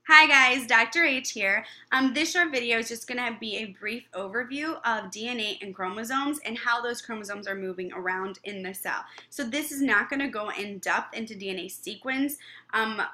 Hi guys, Dr. H here. This short video is just going to be a brief overview of DNA and chromosomes and how those chromosomes are moving around in the cell. So this is not going to go in depth into DNA sequence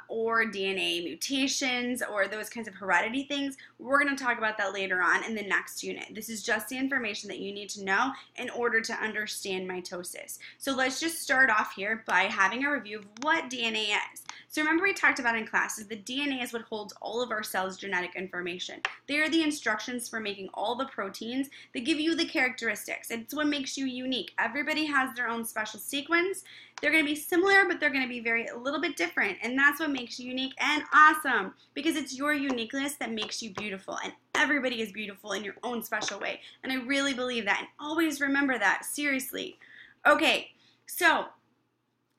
or DNA mutations or those kinds of heredity things. We're going to talk about that later on in the next unit. This is just the information that you need to know in order to understand mitosis. So let's just start off here by having a review of what DNA is. So remember we talked about in classes that DNA is what holds all of our cells' genetic information. They are the instructions for making all the proteins that give you the characteristics. It's what makes you unique. Everybody has their own special sequence. They're going to be similar, but they're going to be a little bit different. And that's what makes you unique and awesome, because it's your uniqueness that makes you beautiful. And everybody is beautiful in your own special way. And I really believe that. And always remember that, seriously. Okay, so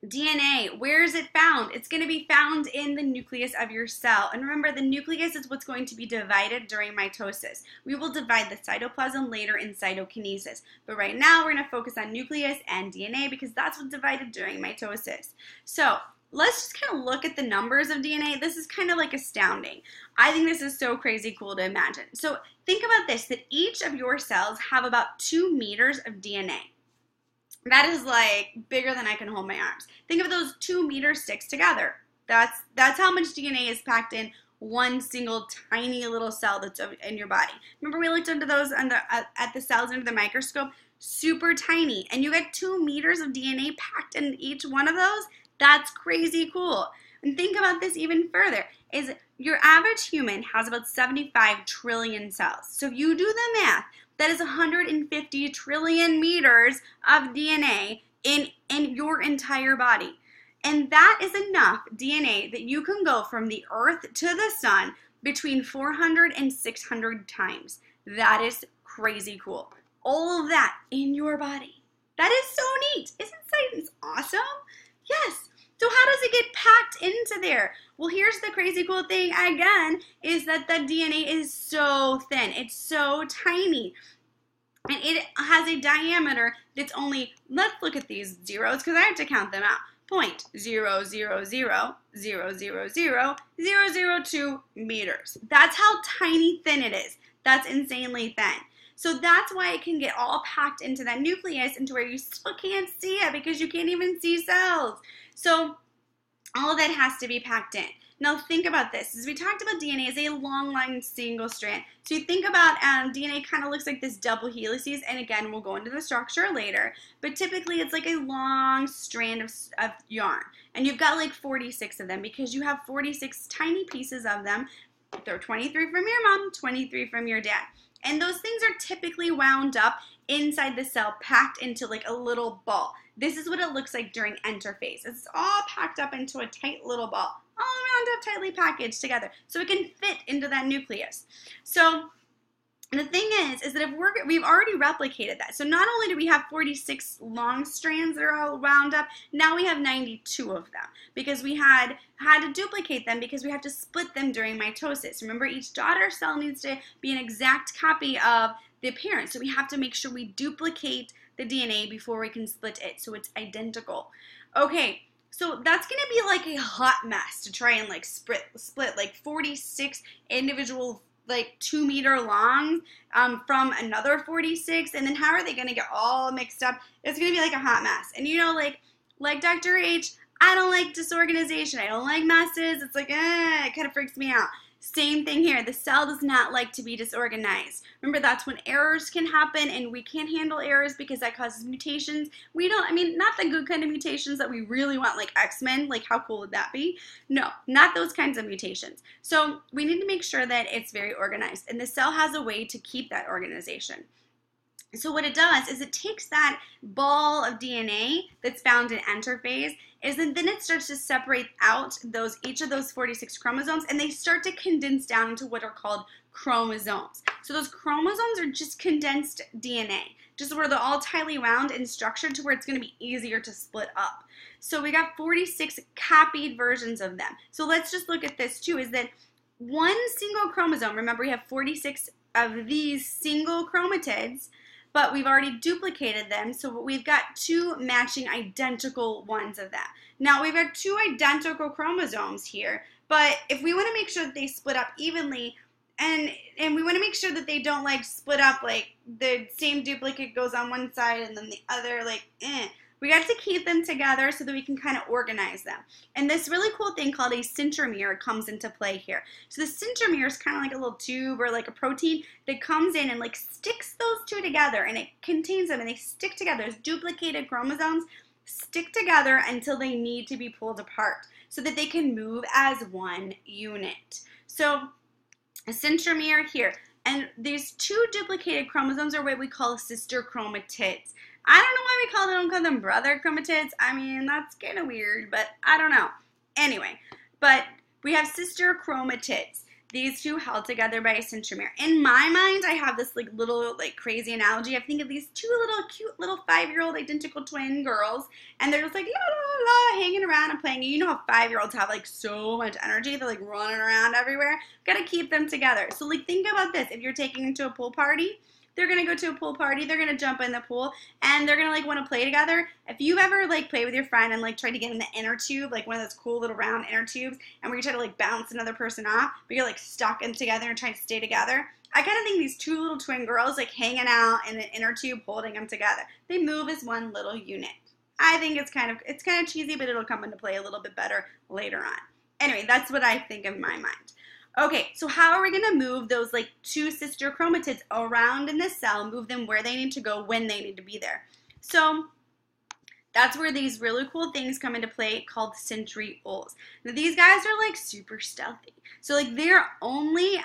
DNA, where is it found? It's going to be found in the nucleus of your cell. And remember, the nucleus is what's going to be divided during mitosis. We will divide the cytoplasm later in cytokinesis. But right now, we're going to focus on nucleus and DNA because that's what's divided during mitosis. So let's just kind of look at the numbers of DNA. This is kind of like astounding. I think this is so crazy cool to imagine. So think about this, that each of your cells have about 2 meters of DNA. That is like bigger than I can hold my arms. Think of those 2 meter sticks together. That's how much DNA is packed in one single tiny little cell that's in your body. Remember we looked into those at the cells under the microscope? Super tiny. And you get 2 meters of DNA packed in each one of those? That's crazy cool. And think about this even further, is your average human has about 75 trillion cells. So if you do the math, that is 150 trillion meters of DNA in your entire body. And that is enough DNA that you can go from the earth to the sun between 400 and 600 times. That is crazy cool. All of that in your body. That is so neat. Isn't science awesome? Yes. So how does it get packed into there? Well, here's the crazy cool thing again, is that the DNA is so thin. It's so tiny. And it has a diameter that's only, let's look at these zeros because I have to count them out. 0.000000002 meters. That's how tiny thin it is. That's insanely thin. So that's why it can get all packed into that nucleus into where you still can't see it because you can't even see cells. So all of that has to be packed in. Now think about this. As we talked about, DNA is a long line single strand. So you think about DNA kind of looks like this double helices, and again, we'll go into the structure later, but typically it's like a long strand of yarn. And you've got like 46 of them because you have 46 tiny pieces of them. There are 23 from your mom, 23 from your dad. And those things are typically wound up inside the cell, packed into like a little ball. This is what it looks like during interphase. It's all packed up into a tight little ball, all around up, tightly packaged together, so it can fit into that nucleus. So the thing is that if we've already replicated that. So not only do we have 46 long strands that are all wound up, now we have 92 of them because we had to duplicate them because we have to split them during mitosis. Remember, each daughter cell needs to be an exact copy of the parent. So we have to make sure we duplicate the DNA before we can split it so it's identical. Okay, so that's going to be like a hot mess to try and like split like 46 individual like 2 meter long from another 46, and then how are they going to get all mixed up? It's going to be like a hot mess. And you know, like Dr. H, I don't like disorganization. I don't like messes. It's like, it kind of freaks me out. Same thing here. The cell does not like to be disorganized. Remember, that's when errors can happen, and we can't handle errors because that causes mutations. Not the good kind of mutations that we really want, like X-Men. Like, how cool would that be? No, not those kinds of mutations. So we need to make sure that it's very organized, and the cell has a way to keep that organization. So what it does is it takes that ball of DNA that's found in interphase, and then it starts to separate out each of those 46 chromosomes, and they start to condense down into what are called chromosomes. So those chromosomes are just condensed DNA, just where they're all tightly wound and structured to where it's going to be easier to split up. So we got 46 copied versions of them. So let's just look at this too, is that one single chromosome, remember we have 46 of these single chromatids, but we've already duplicated them, so we've got 2 matching identical ones of that. Now, we've got 2 identical chromosomes here, But if we want to make sure that they split up evenly, and we want to make sure that they don't like split up like the same duplicate goes on one side and then the other we got to keep them together so that we can kind of organize them. And this really cool thing called a centromere comes into play here. So the centromere is kind of like a little tube or like a protein that comes in and like sticks those two together, and it contains them and they stick together. Those duplicated chromosomes stick together until they need to be pulled apart so that they can move as one unit. So a centromere here, and these two duplicated chromosomes are what we call sister chromatids. I don't know why we don't call them brother chromatids. I mean, that's kind of weird, but I don't know. Anyway, but we have sister chromatids. These two held together by a centromere. In my mind, I have this like little like crazy analogy. I think of these two little cute little 5-year-old identical twin girls, and they're just like la la la hanging around and playing. You know how 5-year-olds have like so much energy, they're like running around everywhere. Gotta keep them together. So like think about this: if you're taking them to a pool party, they're going to go to a pool party, they're going to jump in the pool, and they're going to like want to play together. If you've ever like played with your friend and like tried to get in the inner tube, like one of those cool little round inner tubes, and where you try to like bounce another person off, but you're like stuck in together and trying to stay together, I kind of think these two little twin girls like hanging out in the inner tube holding them together. They move as one little unit. I think it's kind of cheesy, but it'll come into play a little bit better later on. Anyway, that's what I think in my mind. Okay, so how are we going to move those like two sister chromatids around in the cell, move them where they need to go when they need to be there? So that's where these really cool things come into play called centrioles. Now these guys are like super stealthy. So like they only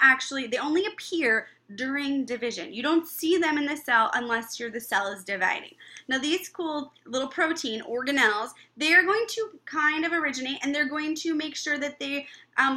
appear during division. You don't see them in the cell unless the cell is dividing. Now these cool little protein organelles, they are going to kind of originate, and they're going to make sure that they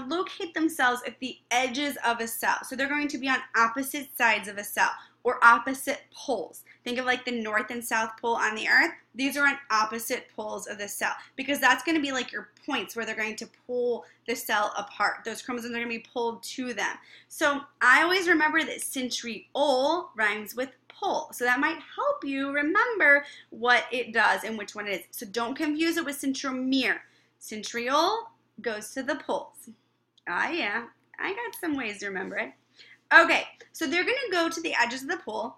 locate themselves at the edges of a cell. So they're going to be on opposite sides of a cell or opposite poles. Think of like the north and south pole on the earth. These are on opposite poles of the cell because that's going to be like your points where they're going to pull the cell apart. Those chromosomes are going to be pulled to them. So I always remember that centriole rhymes with pole. So that might help you remember what it does and which one it is. So don't confuse it with centromere. Centriole goes to the poles. Ah, yeah, I got some ways to remember it. Okay, so they're going to go to the edges of the pole.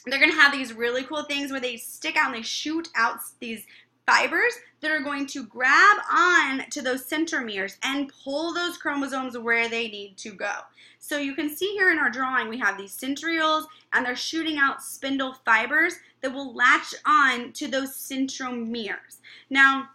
They're going to have these really cool things where they stick out and they shoot out these fibers that are going to grab on to those centromeres and pull those chromosomes where they need to go. So you can see here in our drawing we have these centrioles, and they're shooting out spindle fibers that will latch on to those centromeres. Now,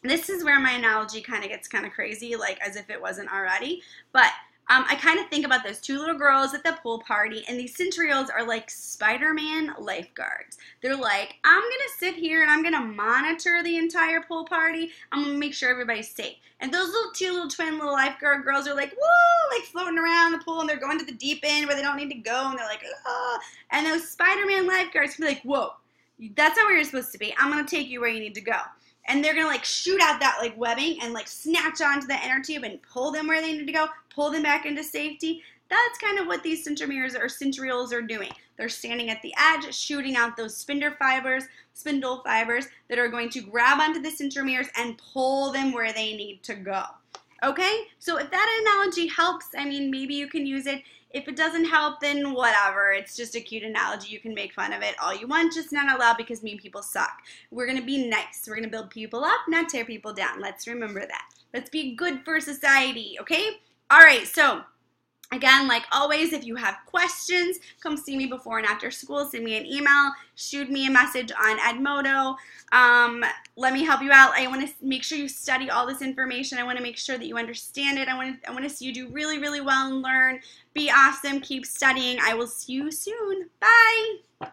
this is where my analogy kind of gets kind of crazy, like as if it wasn't already, but I kind of think about those two little girls at the pool party, and these centrioles are like Spider-Man lifeguards. They're like, I'm going to sit here and I'm going to monitor the entire pool party. I'm going to make sure everybody's safe. And those little twin little lifeguard girls are like, woo, like floating around the pool, and they're going to the deep end where they don't need to go, and they're like, ah. And those Spider-Man lifeguards can be like, whoa, that's not where you're supposed to be. I'm going to take you where you need to go. And they're going to like shoot out that like webbing and like snatch onto the inner tube and pull them where they need to go, pull them back into safety. That's kind of what these centromeres or centrioles are doing. They're standing at the edge, shooting out those spindle fibers that are going to grab onto the centromeres and pull them where they need to go. Okay, so if that analogy helps, I mean, maybe you can use it. If it doesn't help, then whatever. It's just a cute analogy. You can make fun of it all you want, just not out loud because mean people suck. We're going to be nice. We're going to build people up, not tear people down. Let's remember that. Let's be good for society, okay? All right, so again, like always, if you have questions, come see me before and after school. Send me an email. Shoot me a message on Edmodo. Let me help you out. I want to make sure you study all this information. I want to make sure that you understand it. I want to see you do really, really well and learn. Be awesome. Keep studying. I will see you soon. Bye.